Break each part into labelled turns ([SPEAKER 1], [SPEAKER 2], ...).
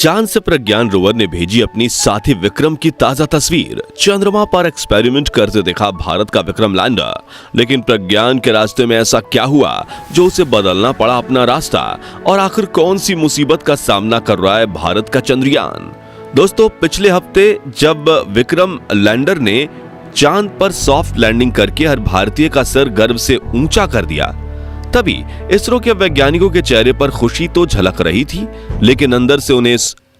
[SPEAKER 1] चांद से प्रज्ञान रोवर ने भेजी अपनी साथी विक्रम की ताजा तस्वीर। चंद्रमा पर एक्सपेरिमेंट करते दिखा भारत का विक्रम लैंडर। लेकिन प्रज्ञान के रास्ते में ऐसा क्या हुआ जो उसे बदलना पड़ा अपना रास्ता, और आखिर कौन सी मुसीबत का सामना कर रहा है भारत का चंद्रयान। दोस्तों, पिछले हफ्ते जब विक्रम लैंडर ने चांद पर सॉफ्ट लैंडिंग करके हर भारतीय का सर गर्व से ऊंचा कर दिया, तभी इसरो के वैज्ञानिकों के चेहरे पर खुशी तो झलक रही थी, लेकिन अंदर से उन्हें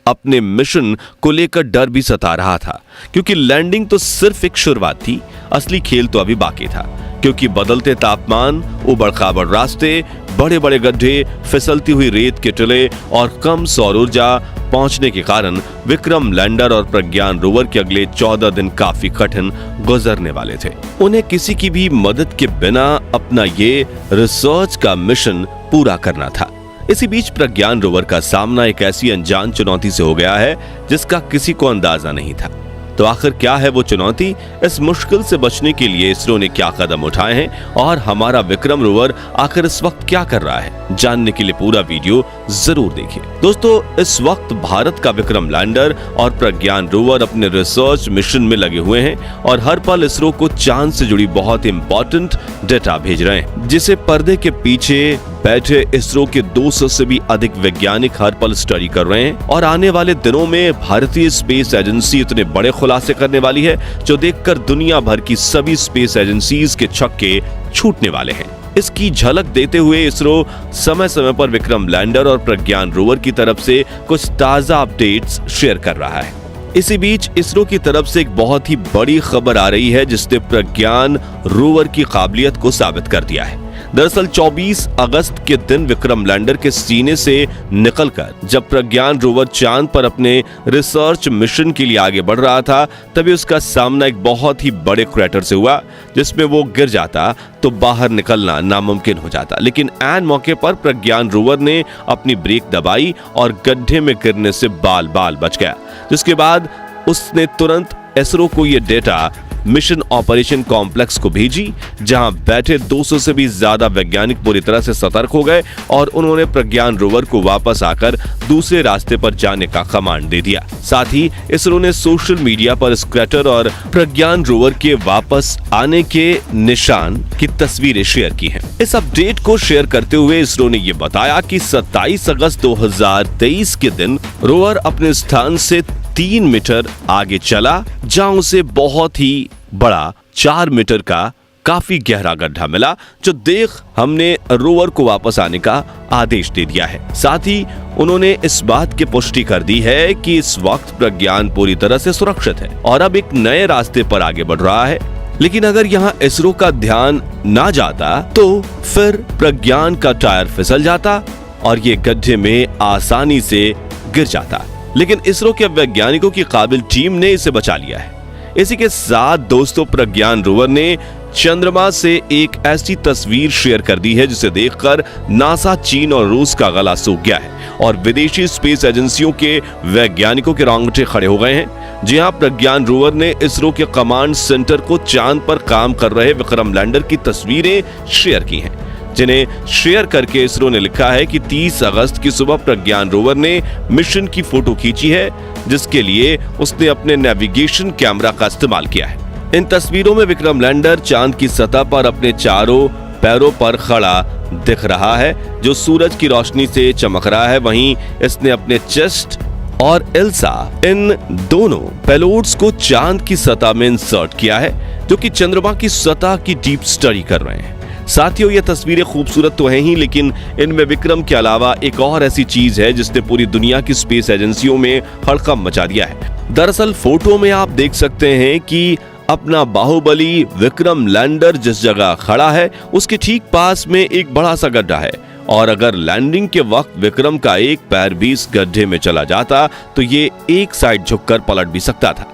[SPEAKER 1] अपने मिशन को लेकर डर भी सता रहा था। क्योंकि लैंडिंग तो सिर्फ एक शुरुआत थी, असली खेल तो अभी बाकी था। क्योंकि बदलते तापमान, उबड़-खाबड़ रास्ते, बड़े बड़े गड्ढे, फिसलती हुई रेत के टिले और कम सौर ऊर्जा पहुंचने के कारण विक्रम लैंडर और प्रज्ञान रोवर के अगले 14 दिन काफी कठिन गुजरने वाले थे। उन्हें किसी की भी मदद के बिना अपना ये रिसर्च का मिशन पूरा करना था। इसी बीच प्रज्ञान रोवर का सामना एक ऐसी अनजान चुनौती से हो गया है जिसका किसी को अंदाजा नहीं था। तो आखिर क्या है वो चुनौती? इस मुश्किल से बचने के लिए इसरो ने क्या कदम उठाए हैं और हमारा विक्रम रोवर आखिर इस वक्त क्या कर रहा है, जानने के लिए पूरा वीडियो जरूर देखिए। दोस्तों, इस वक्त भारत का विक्रम लैंडर और प्रज्ञान रोवर अपने रिसर्च मिशन में लगे हुए हैं और हर पल इसरो को चांद से जुड़ी बहुत इंपॉर्टेंट डेटा भेज रहे हैं, जिसे पर्दे के पीछे बैठे इसरो के 200 से भी अधिक वैज्ञानिक हर पल स्टडी कर रहे हैं। और आने वाले दिनों में भारतीय स्पेस एजेंसी इतने बड़े खुलासे करने वाली है जो देखकर दुनिया भर की सभी स्पेस एजेंसीज के छक्के छूटने वाले हैं। इसकी झलक देते हुए इसरो समय समय पर विक्रम लैंडर और प्रज्ञान रोवर की तरफ से कुछ ताजा अपडेट्स शेयर कर रहा है। इसी बीच इसरो की तरफ से एक बहुत ही बड़ी खबर आ रही है जिसने प्रज्ञान रोवर की काबिलियत को साबित कर दिया है। दरअसल 24 अगस्त के दिन विक्रम लैंडर के सीने से निकलकर जब प्रज्ञान रोवर चांद पर अपने रिसर्च मिशन के लिए आगे बढ़ रहा था, तभी उसका सामना एक बहुत ही बड़े क्रैटर से हुआ जिसमें वो गिर जाता तो बाहर निकलना नामुमकिन हो जाता। लेकिन ऐन मौके पर प्रज्ञान रोवर ने अपनी ब्रेक दबाई और गड्ढे में गिरने से बाल बाल बच गया, जिसके बाद उसने तुरंत इसरो को यह डेटा मिशन ऑपरेशन कॉम्प्लेक्स को भेजी, जहां बैठे 200 से भी ज्यादा वैज्ञानिक पूरी तरह से सतर्क हो गए और उन्होंने प्रज्ञान रोवर को वापस आकर दूसरे रास्ते पर जाने का कमांड दे दिया। साथ ही इसरो ने सोशल मीडिया पर इस क्रैटर और प्रज्ञान रोवर के वापस आने के निशान की तस्वीरें शेयर की हैं। इस अपडेट को शेयर करते हुए इसरो ने यह बताया कि 27 अगस्त 2023 के दिन रोवर अपने स्थान से 3 मीटर आगे चला, जहां उसे बहुत ही बड़ा 4 मीटर का काफी गहरा गड्ढा मिला, जो देख हमने रोवर को वापस आने का आदेश दे दिया है। साथ ही उन्होंने इस बात की पुष्टि कर दी है कि इस वक्त प्रज्ञान पूरी तरह से सुरक्षित है और अब एक नए रास्ते पर आगे बढ़ रहा है। लेकिन अगर यहाँ इसरो का ध्यान ना जाता तो फिर प्रज्ञान का टायर फिसल जाता और ये गड्ढे में आसानी से गिर जाता। लेकिन इसरो के वैज्ञानिकों की काबिल टीम ने इसे बचा लिया है। इसी के साथ दोस्तों, प्रज्ञान रोवर ने चंद्रमा से एक ऐसी तस्वीर शेयर कर दी है जिसे देखकर नासा, चीन और रूस का गला सूख गया है और विदेशी स्पेस एजेंसियों के वैज्ञानिकों के रोंगटे खड़े हो गए हैं। जी हां, प्रज्ञान रोवर ने इसरो के कमांड सेंटर को चांद पर काम कर रहे विक्रम लैंडर की तस्वीरें शेयर की हैं, जिन्हें शेयर करके इसरो ने लिखा है कि 30 अगस्त की सुबह प्रज्ञान रोवर ने मिशन की फोटो खींची है, जिसके लिए उसने अपने नेविगेशन कैमरा का इस्तेमाल किया है। इन तस्वीरों में विक्रम लैंडर चांद की सतह पर अपने चारों पैरों पर खड़ा दिख रहा है, जो सूरज की रोशनी से चमक रहा है। वहीं इसने अपने चेस्ट और एल्सा, इन दोनों पेलोड्स को चांद की सतह में इंसर्ट किया है, जो कि चंद्रमा की सतह की डीप स्टडी कर रहे हैं। साथियों, ये तस्वीरें खूबसूरत तो हैं ही, लेकिन इनमें विक्रम के अलावा एक और ऐसी चीज है जिसने पूरी दुनिया की स्पेस एजेंसियों में हड़कंप मचा दिया है। दरअसल फोटो में आप देख सकते हैं कि अपना बाहुबली विक्रम लैंडर जिस जगह खड़ा है उसके ठीक पास में एक बड़ा सा गड्ढा है, और अगर लैंडिंग के वक्त विक्रम का एक पैर भी इस गड्ढे में चला जाता तो ये एक साइड झुककर पलट भी सकता था।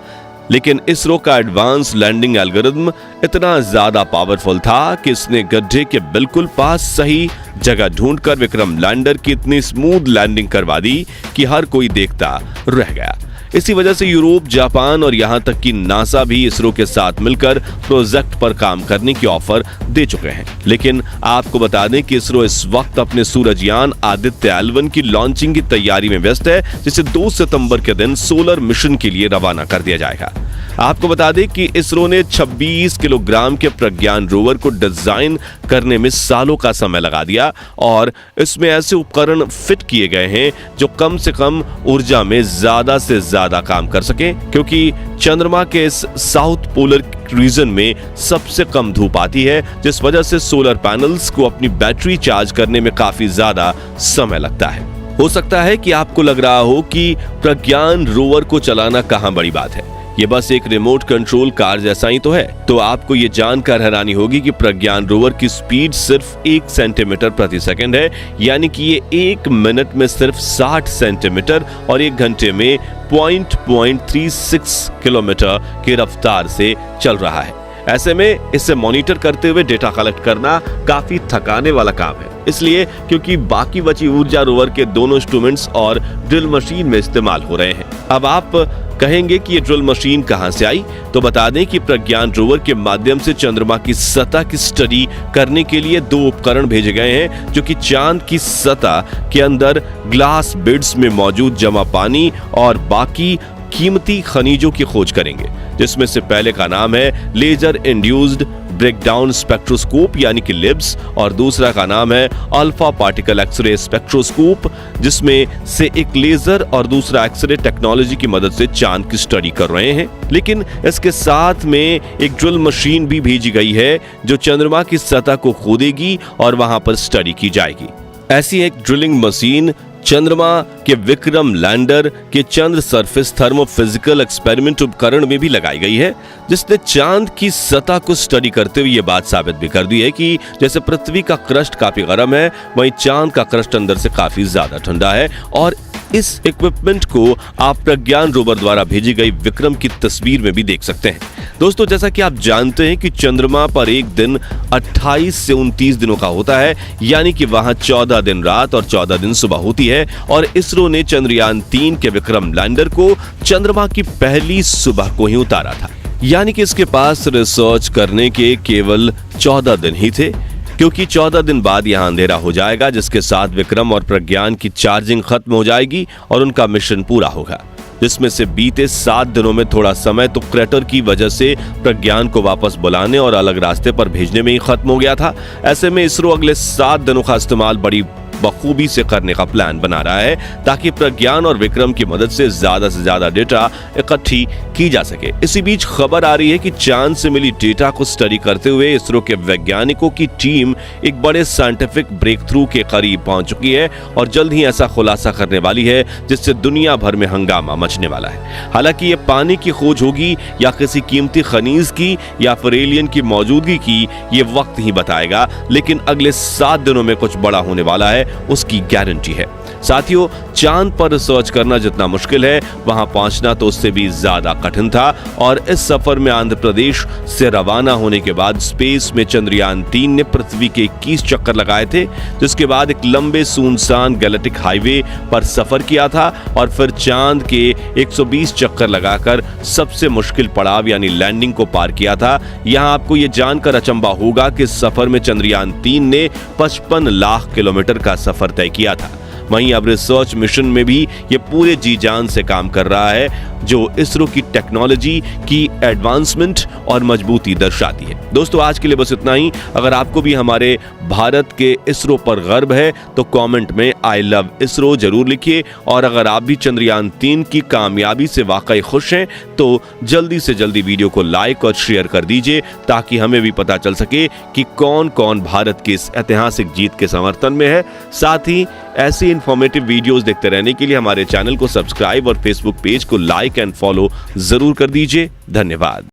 [SPEAKER 1] लेकिन इसरो का एडवांस लैंडिंग एल्गोरिथम इतना ज्यादा पावरफुल था कि इसने गड्ढे के बिल्कुल पास सही जगह ढूंढकर विक्रम लैंडर की इतनी स्मूथ लैंडिंग करवा दी कि हर कोई देखता रह गया। इसी वजह से यूरोप, जापान और यहां तक कि नासा भी इसरो के साथ मिलकर प्रोजेक्ट पर काम करने की ऑफर दे चुके हैं। लेकिन आपको बता दें कि इसरो इस वक्त अपने सूरजयान आदित्य L1 की लॉन्चिंग की तैयारी में व्यस्त है, जिसे 2 सितंबर के दिन सोलर मिशन के लिए रवाना कर दिया जाएगा। आपको बता दें कि इसरो ने 26 किलोग्राम के प्रज्ञान रोवर को डिजाइन करने में सालों का समय लगा दिया और इसमें ऐसे उपकरण फिट किए गए हैं जो कम से कम ऊर्जा में ज्यादा से ज्यादा काम कर सके, क्योंकि चंद्रमा के इस साउथ पोलर रीजन में सबसे कम धूप आती है, जिस वजह से सोलर पैनल्स को अपनी बैटरी चार्ज करने में काफी ज्यादा समय लगता है। हो सकता है कि आपको लग रहा हो कि प्रज्ञान रोवर को चलाना कहां बड़ी बात है, ये बस एक रिमोट कंट्रोल कार जैसा ही तो है। तो आपको ये जानकर हैरानी होगी कि प्रज्ञान रोवर की स्पीड सिर्फ 1 सेंटीमीटर प्रति सेकंड है, यानी कि ये 1 मिनट में सिर्फ 60 सेंटीमीटर और 1 घंटे में 0.36 किलोमीटर की रफ्तार से चल रहा है। ऐसे में इसे मॉनिटर करते हुए डेटा कलेक्ट करना काफी थकाने वाला काम है, इसलिए क्योंकि बाकी बची ऊर्जा रोवर के दोनों इंस्ट्रूमेंट्स और ड्रिल मशीन में इस्तेमाल हो रहे हैं। अब आप कहेंगे कि ये ड्रिल मशीन कहां से आई, तो बता दें कि प्रज्ञान रोवर के माध्यम से चंद्रमा की सतह की स्टडी करने के लिए 2 उपकरण भेजे गए हैं, जो कि चांद की सतह के अंदर ग्लास बिड्स में मौजूद जमा पानी और बाकी कीमती खनिजों की खोज करेंगे, जिसमें से पहले का नाम है लेजर इंड्यूस्ड ब्रेकडाउन स्पेक्ट्रोस्कोप यानी कि लिब्स, और दूसरा का नाम है अल्फा पार्टिकल एक्सरे स्पेक्ट्रोस्कोप, जिसमें से एक लेजर और दूसरा एक्सरे टेक्नोलॉजी की मदद से चांद की स्टडी कर रहे हैं। लेकिन इसके साथ में एक ड्रिल मशीन भी भेजी गई है जो चंद्रमा की सतह को खोदेगी और वहां पर स्टडी की जाएगी। ऐसी एक ड्रिलिंग मशीन चंद्रमा के विक्रम लैंडर के चंद्र सरफेस थर्मोफिजिकल एक्सपेरिमेंट उपकरण में भी लगाई गई है, जिसने चांद की सतह को स्टडी करते हुए यह बात साबित भी कर दी है कि जैसे पृथ्वी का क्रस्ट काफी गर्म है, वहीं चांद का क्रस्ट अंदर से काफी ज्यादा ठंडा है। और इस इक्विपमेंट को आप प्रज्ञान रोवर द्वारा भेजी गई विक्रम की तस्वीर में भी देख सकते हैं। दोस्तों, जैसा कि आप जानते हैं कि चंद्रमा पर एक दिन 28 से 29 दिनों का होता है, यानी कि वहां 14 दिन रात और 14 दिन सुबह होती है। और इसरो ने चंद्रयान 3 के विक्रम लैंडर को चंद्रमा की पहली सुबह को ही उतारा था, यानी कि इसके पास रिसर्च करने के केवल 14 दिन ही थे, क्योंकि 14 दिन बाद यहां अंधेरा हो जाएगा, जिसके साथ विक्रम और प्रज्ञान की चार्जिंग खत्म हो जाएगी और उनका मिशन पूरा होगा। जिसमें से बीते 7 दिनों में थोड़ा समय तो क्रेटर की वजह से प्रज्ञान को वापस बुलाने और अलग रास्ते पर भेजने में ही खत्म हो गया था। ऐसे में इसरो अगले 7 दिनों का इस्तेमाल बड़ी बखूबी से करने का प्लान बना रहा है, ताकि प्रज्ञान और विक्रम की मदद से ज्यादा डेटा इकट्ठी की जा सके। इसी बीच खबर आ रही है कि चांद से मिली डेटा को स्टडी करते हुए इसरो के वैज्ञानिकों की टीम एक बड़े साइंटिफिक ब्रेक थ्रू के करीब पहुंच चुकी है और जल्द ही ऐसा खुलासा करने वाली है जिससे दुनिया भर में हंगामा मचने वाला है। हालांकि ये पानी की खोज होगी या किसी कीमती खनिज की या फिर एलियन की मौजूदगी की, ये वक्त ही बताएगा, लेकिन अगले 7 दिनों में कुछ बड़ा होने वाला है, उसकी गारंटी है। साथियों, चांद पर रिसर्च करना जितना मुश्किल है, वहां पहुंचना तो उससे भी ज्यादा कठिन था। और इस सफर में आंध्र प्रदेश से रवाना होने के बाद स्पेस में चंद्रयान 3 ने पृथ्वी के 21 चक्कर लगाए थे, जिसके बाद एक लंबे सुनसान गैलेक्टिक हाईवे पर सफर किया था और फिर चांद के 120 चक्कर लगाकर सबसे मुश्किल पड़ाव यानी लैंडिंग को पार किया था। यहां आपको यह जानकर अचंभा होगा कि इस सफर में चंद्रयान 3 ने 55 लाख किलोमीटर का सफर तय किया था। वहीं अब रिसर्च मिशन में भी ये पूरे जी जान से काम कर रहा है, जो इसरो की टेक्नोलॉजी की एडवांसमेंट और मजबूती दर्शाती है। दोस्तों, आज के लिए बस इतना ही। अगर आपको भी हमारे भारत के इसरो पर गर्व है तो कमेंट में आई लव इसरो जरूर लिखिए। और अगर आप भी चंद्रयान 3 की कामयाबी से वाकई खुश हैं तो जल्दी से जल्दी वीडियो को लाइक और शेयर कर दीजिए, ताकि हमें भी पता चल सके कि कौन कौन भारत की इस ऐतिहासिक जीत के समर्थन में है। साथ ही ऐसी इंफॉर्मेटिव वीडियोस देखते रहने के लिए हमारे चैनल को सब्सक्राइब और फेसबुक पेज को लाइक एंड फॉलो जरूर कर दीजिए। धन्यवाद।